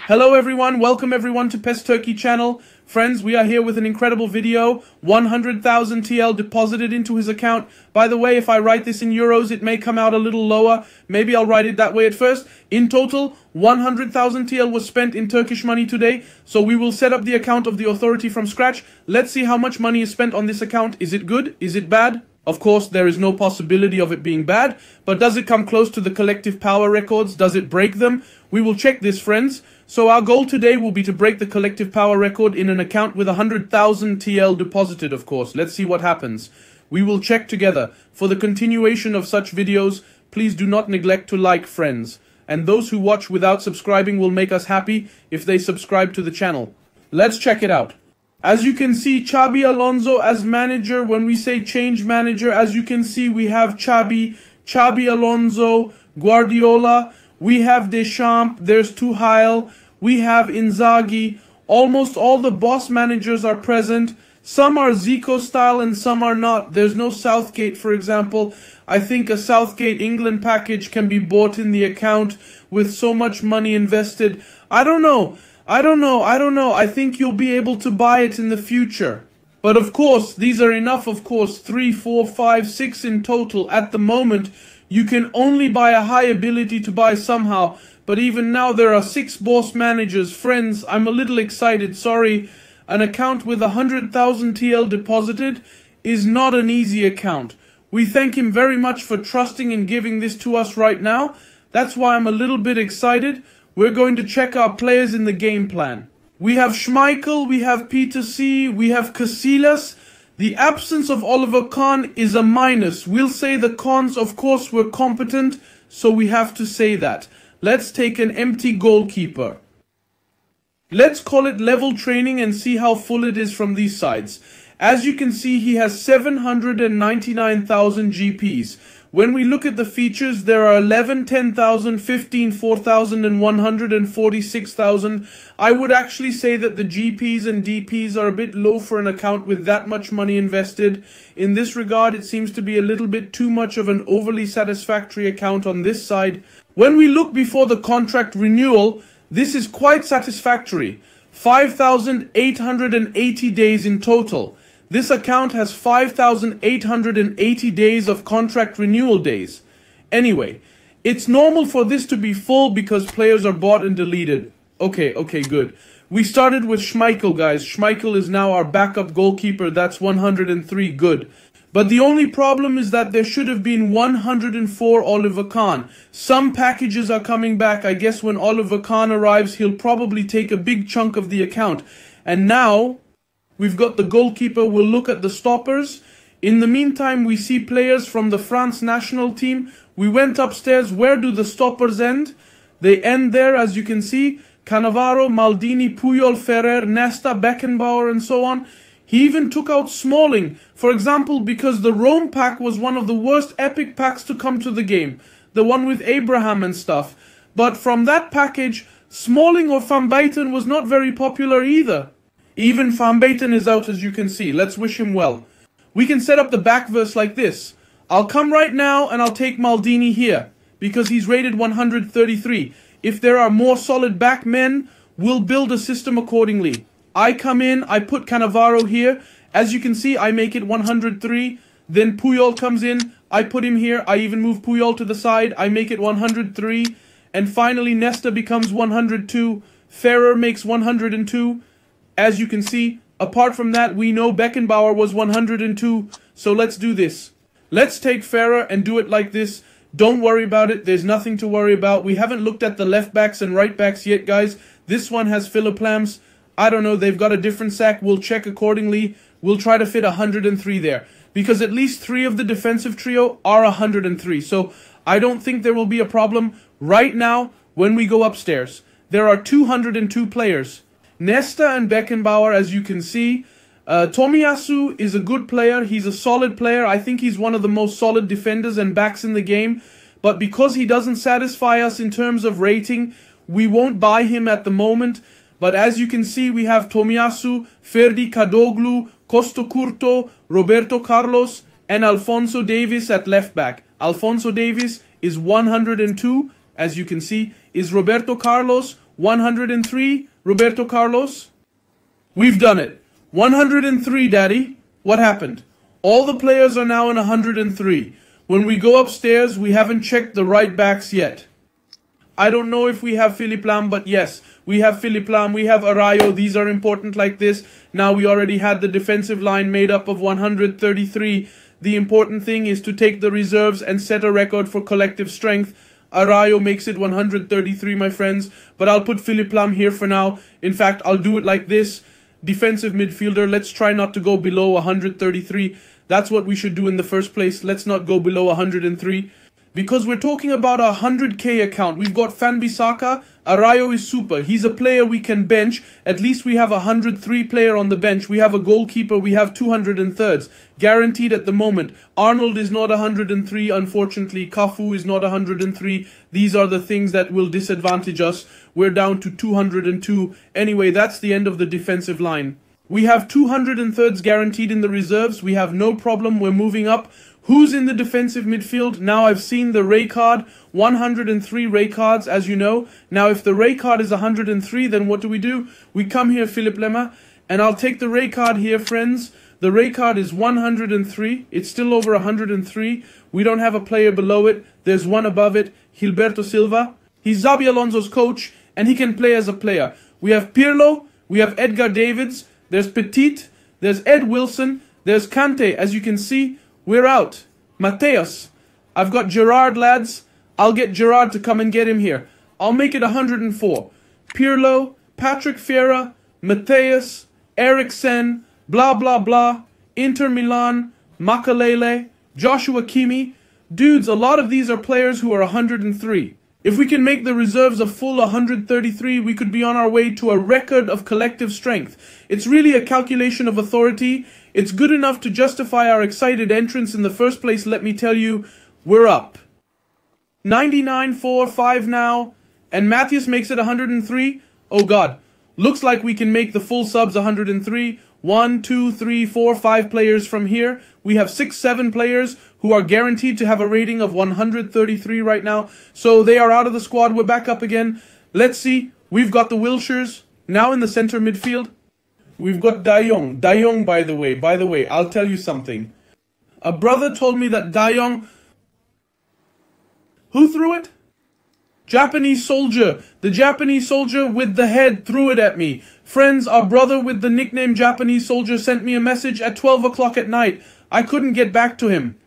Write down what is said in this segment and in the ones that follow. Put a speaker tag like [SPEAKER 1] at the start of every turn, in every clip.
[SPEAKER 1] Hello everyone, welcome everyone to PES Turkey channel. Friends, we are here with an incredible video. 100,000 TL deposited into his account. By the way, if I write this in euros, it may come out a little lower. Maybe I'll write it that way at first. In total, 100,000 TL was spent in Turkish money today. So we will set up the account of the authority from scratch. Let's see how much money is spent on this account. Is it good? Is it bad? Of course, there is no possibility of it being bad. But does it come close to the collective power records? Does it break them? We will check this, friends. So our goal today will be to break the collective power record in an account with 100,000 TL deposited, of course. Let's see what happens. We will check together. For the continuation of such videos, please do not neglect to like, friends. And those who watch without subscribing will make us happy if they subscribe to the channel. Let's check it out. As you can see, Xabi Alonso as manager. When we say change manager, as you can see, we have Xabi Alonso, Guardiola. We have Deschamps, there's Tuchel, we have Inzaghi. Almost all the boss managers are present. Some are Zico style and some are not. There's no Southgate, for example. I think a Southgate England package can be bought in the account with so much money invested. I don't know. I think you'll be able to buy it in the future. But of course, these are enough, of course. 3, 4, 5, 6 in total at the moment. You can only buy a high ability to buy somehow, but even now there are 6 boss managers. Friends, I'm a little excited, sorry. An account with 100,000 TL deposited is not an easy account. We thank him very much for trusting and giving this to us right now. That's why I'm a little bit excited. We're going to check our players in the game plan. We have Schmeichel, we have Peter C, we have Casillas. The absence of Oliver Kahn is a minus. We'll say the cons, of course, were competent, so we have to say that. Let's take an empty goalkeeper. Let's call it level training and see how full it is from these sides. As you can see, he has 799,000 GPs. When we look at the features, there are 11, 10,000, 15, 4,000 and 146,000. I would actually say that the GPs and DPs are a bit low for an account with that much money invested. In this regard, it seems to be a little bit too much of an overly satisfactory account on this side. When we look before the contract renewal, this is quite satisfactory. 5,880 days in total. This account has 5,880 days of contract renewal days. Anyway, it's normal for this to be full because players are bought and deleted. Okay, good. We started with Schmeichel, guys. Schmeichel is now our backup goalkeeper. That's 103, good. But the only problem is that there should have been 104 Oliver Kahn. Some packages are coming back. I guess when Oliver Kahn arrives, he'll probably take a big chunk of the account. And now we've got the goalkeeper. We'll look at the stoppers. In the meantime, we see players from the France national team. We went upstairs. Where do the stoppers end? They end there, as you can see. Cannavaro, Maldini, Puyol, Ferrer, Nesta, Beckenbauer, and so on. He even took out Smalling, for example, because the Rome pack was one of the worst epic packs to come to the game. The one with Abraham and stuff. But from that package, Smalling or Van Basten was not very popular either. Even Van Basten is out, as you can see. Let's wish him well. We can set up the back verse like this. I'll come right now and I'll take Maldini here, because he's rated 133. If there are more solid back men, we'll build a system accordingly. I come in, I put Cannavaro here. As you can see, I make it 103. Then Puyol comes in, I put him here. I even move Puyol to the side, I make it 103. And finally, Nesta becomes 102. Ferrer makes 102. As you can see, apart from that, we know Beckenbauer was 102. So let's do this. Let's take Ferrer and do it like this. Don't worry about it. There's nothing to worry about. We haven't looked at the left backs and right backs yet, guys. This one has Philipp Lams. I don't know, they've got a different sack. We'll check accordingly. We'll try to fit 103 there. Because at least 3 of the defensive trio are 103. So I don't think there will be a problem right now when we go upstairs. There are 202 players. Nesta and Beckenbauer, as you can see. Tomiyasu is a good player. He's a solid player. I think he's one of the most solid defenders and backs in the game. But because he doesn't satisfy us in terms of rating, we won't buy him at the moment. But as you can see, we have Tomiyasu, Ferdi Kadoglu, Costo Curto, Roberto Carlos, and Alphonso Davies at left back. Alphonso Davies is 102, as you can see. Is Roberto Carlos 103, Roberto Carlos. We've done it. 103, Daddy. What happened? All the players are now in 103. When we go upstairs, we haven't checked the right backs yet. I don't know if we have Philipp Lahm, but yes, we have Philipp Lahm, we have Arayo. These are important like this. Now we already had the defensive line made up of 133. The important thing is to take the reserves and set a record for collective strength. Arayo makes it 133, my friends, but I'll put Philipp Lahm here for now. In fact, I'll do it like this. Defensive midfielder, let's try not to go below 133. That's what we should do in the first place. Let's not go below 103. Because we're talking about a 100k account. We've got Fan-Bissaka. Arayo is super. He's a player we can bench. At least we have a 103 player on the bench. We have a goalkeeper. We have 203s. Guaranteed at the moment. Arnold is not 103, unfortunately. Cafu is not 103. These are the things that will disadvantage us. We're down to 202. Anyway, that's the end of the defensive line. We have 203s guaranteed in the reserves. We have no problem. We're moving up. Who's in the defensive midfield? Now I've seen the Ray card, 103 Ray cards, as you know. Now if the Ray card is 103, then what do? We come here, Philipp Lahm, and I'll take the Ray card here, friends. The Ray card is 103. It's still over 103. We don't have a player below it. There's one above it, Gilberto Silva. He's Xabi Alonso's coach, and he can play as a player. We have Pirlo, we have Edgar Davids, there's Petit, there's Ed Wilson, there's Kante, as you can see. We're out. Mateus. I've got Gerard, lads. I'll get Gerard to come and get him here. I'll make it 104. Pirlo, Patrick Vieira, Mateus, Eriksen, blah, blah, blah, Inter Milan, Makalele, Joshua Kimi. Dudes, a lot of these are players who are 103. If we can make the reserves a full 133, we could be on our way to a record of collective strength. It's really a calculation of authority. It's good enough to justify our excited entrance in the first place, let me tell you. We're up. 99.45 now, and Matthias makes it 103. Oh God, looks like we can make the full subs 103. 1, 2, 3, 4, 5 players from here. We have 6, 7 players who are guaranteed to have a rating of 133 right now. So they are out of the squad. We're back up again. Let's see. We've got the Wilshires now in the center midfield. We've got De Jong. De Jong, by the way, I'll tell you something. A brother told me that De Jong... Who threw it? Japanese soldier. The Japanese soldier with the head threw it at me. Friends, our brother with the nickname Japanese soldier sent me a message at 12 o'clock at night. I couldn't get back to him.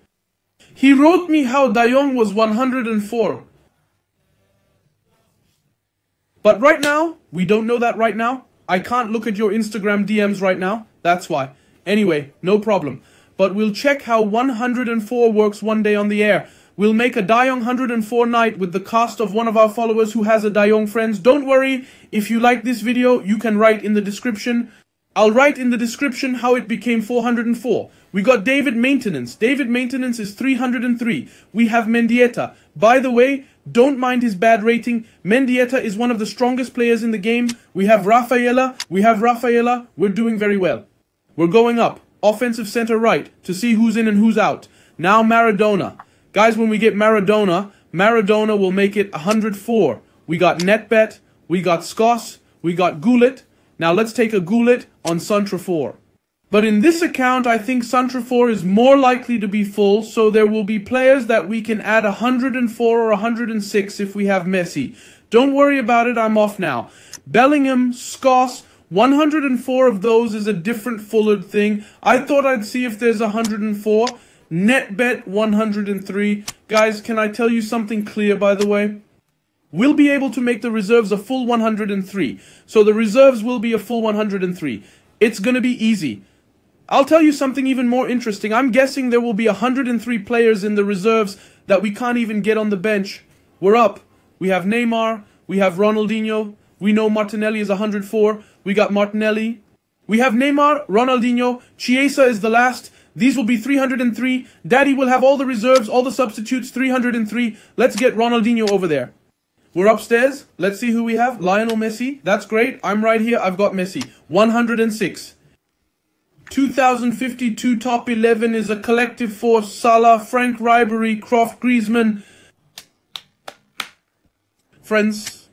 [SPEAKER 1] He wrote me how De Jong was 104. But right now, we don't know that right now. I can't look at your Instagram DMs right now. That's why. Anyway, no problem. But we'll check how 104 works one day on the air. We'll make a De Jong 104 night with the cast of one of our followers who has a De Jong friends. Don't worry, if you like this video, you can write in the description. I'll write in the description how it became 404. We got David Maintenance. David Maintenance is 303. We have Mendieta. By the way, don't mind his bad rating. Mendieta is one of the strongest players in the game. We have Rafaela. We're doing very well. We're going up. Offensive center right to see who's in and who's out. Now Maradona. Guys, when we get Maradona will make it 104. We got Netbet, we got Skos, we got Gullit. Now let's take a Gullit on Santrafor. But in this account, I think Santrafor is more likely to be full, so there will be players that we can add 104 or 106 if we have Messi. Don't worry about it, I'm off now. Bellingham, Skos, 104 of those is a different fuller thing. I thought I'd see if there's 104. Netbet 103. Guys, can I tell you something clear, by the way? We'll be able to make the reserves a full 103. So the reserves will be a full 103. It's going to be easy. I'll tell you something even more interesting. I'm guessing there will be 103 players in the reserves that we can't even get on the bench. We're up. We have Neymar. We have Ronaldinho. We know Martinelli is 104. We got Martinelli. We have Neymar, Ronaldinho. Chiesa is the last. These will be 303. Daddy will have all the reserves, all the substitutes, 303. Let's get Ronaldinho over there. We're upstairs. Let's see who we have. Lionel Messi. That's great. I'm right here. I've got Messi. 106. 2052 top 11 is a collective force. Salah, Frank Ribery, Croft, Griezmann. Friends,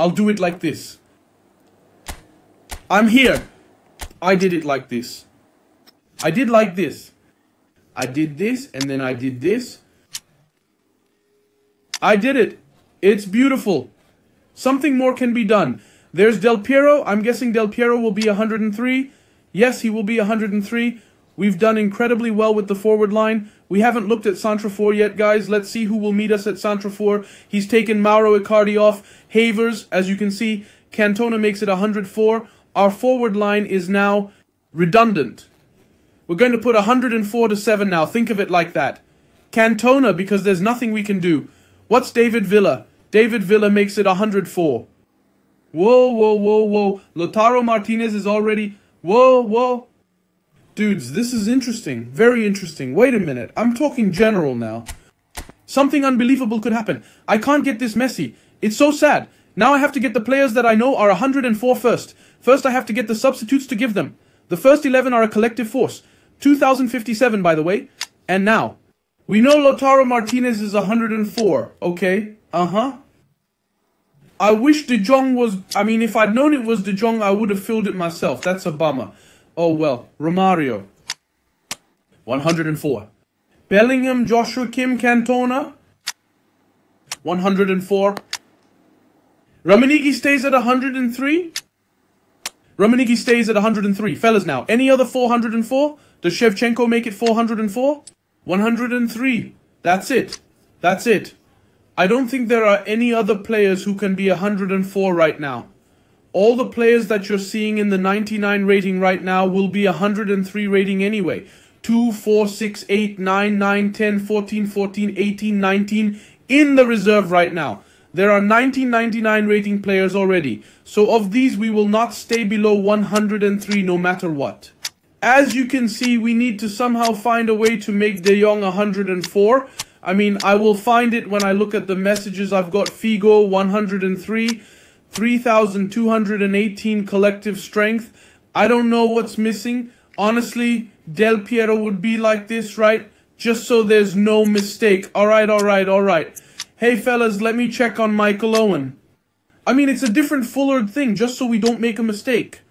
[SPEAKER 1] I'll do it like this. I'm here. I did it like this. I did like this. I did this, and then I did this. I did it. It's beautiful. Something more can be done. There's Del Piero. I'm guessing Del Piero will be 103. Yes, he will be 103. We've done incredibly well with the forward line. We haven't looked at Santrafor yet, guys. Let's see who will meet us at Santrafor. He's taken Mauro Icardi off. Havers, as you can see, Cantona makes it 104. Our forward line is now redundant. We're going to put 104 to 7 now. Think of it like that. Cantona, because there's nothing we can do. What's David Villa? David Villa makes it 104. Whoa, whoa, whoa, whoa. Lautaro Martinez is already... Whoa, whoa. Dudes, this is interesting. Very interesting. Wait a minute. I'm talking general now. Something unbelievable could happen. I can't get this Messi. It's so sad. Now I have to get the players that I know are 104 first. First I have to get the substitutes to give them. The first 11 are a collective force. 2057, by the way. And now, we know Lautaro Martinez is 104. Okay. I wish De Jong was... I mean, if I'd known it was De Jong, I would have filled it myself. That's a bummer. Oh well. Romario. 104. Bellingham, Joshua Kim, Cantona. 104. Ramanigi stays at 103. Ramanigi stays at 103. Fellas now, any other 404? Does Shevchenko make it 404? 103. That's it. That's it. I don't think there are any other players who can be 104 right now. All the players that you're seeing in the 99 rating right now will be 103 rating anyway. 2, 4, 6, 8, 9, 9, 10, 14, 14, 18, 19 in the reserve right now. There are 1999 rating players already. So of these, we will not stay below 103 no matter what. As you can see, we need to somehow find a way to make De Jong 104. I mean, I will find it when I look at the messages. I've got Figo 103, 3,218 collective strength. I don't know what's missing. Honestly, Del Piero would be like this, right? Just so there's no mistake. Alright, alright, alright. Hey fellas, let me check on Michael Owen. I mean, it's a different Fuller thing, just so we don't make a mistake.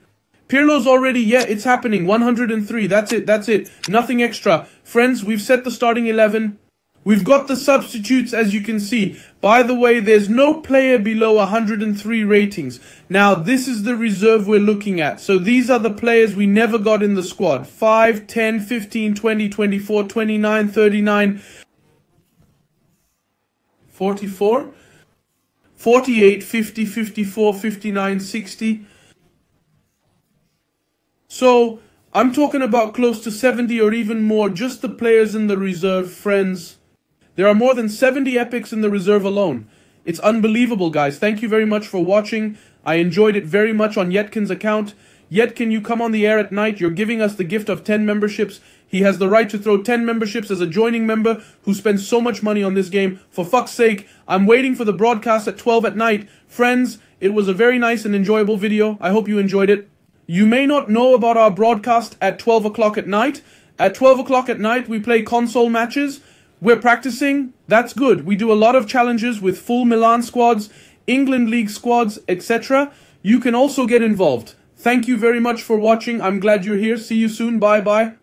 [SPEAKER 1] Pirlo's already, yeah, it's happening. 103, that's it, that's it. Nothing extra. Friends, we've set the starting 11. We've got the substitutes, as you can see. By the way, there's no player below 103 ratings. Now, this is the reserve we're looking at. So these are the players we never got in the squad. 5, 10, 15, 20, 24, 29, 39... 44, 48, 50, 54, 59, 60. So, I'm talking about close to 70 or even more, just the players in the reserve, friends. There are more than 70 epics in the reserve alone. It's unbelievable, guys. Thank you very much for watching. I enjoyed it very much on Yetkin's account. Yetkin, you come on the air at night. You're giving us the gift of 10 memberships. He has the right to throw 10 memberships as a joining member who spends so much money on this game. For fuck's sake, I'm waiting for the broadcast at 12 at night. Friends, it was a very nice and enjoyable video. I hope you enjoyed it. You may not know about our broadcast at 12 o'clock at night. At 12 o'clock at night, we play console matches. We're practicing. That's good. We do a lot of challenges with full Milan squads, England League squads, etc. You can also get involved. Thank you very much for watching. I'm glad you're here. See you soon. Bye-bye.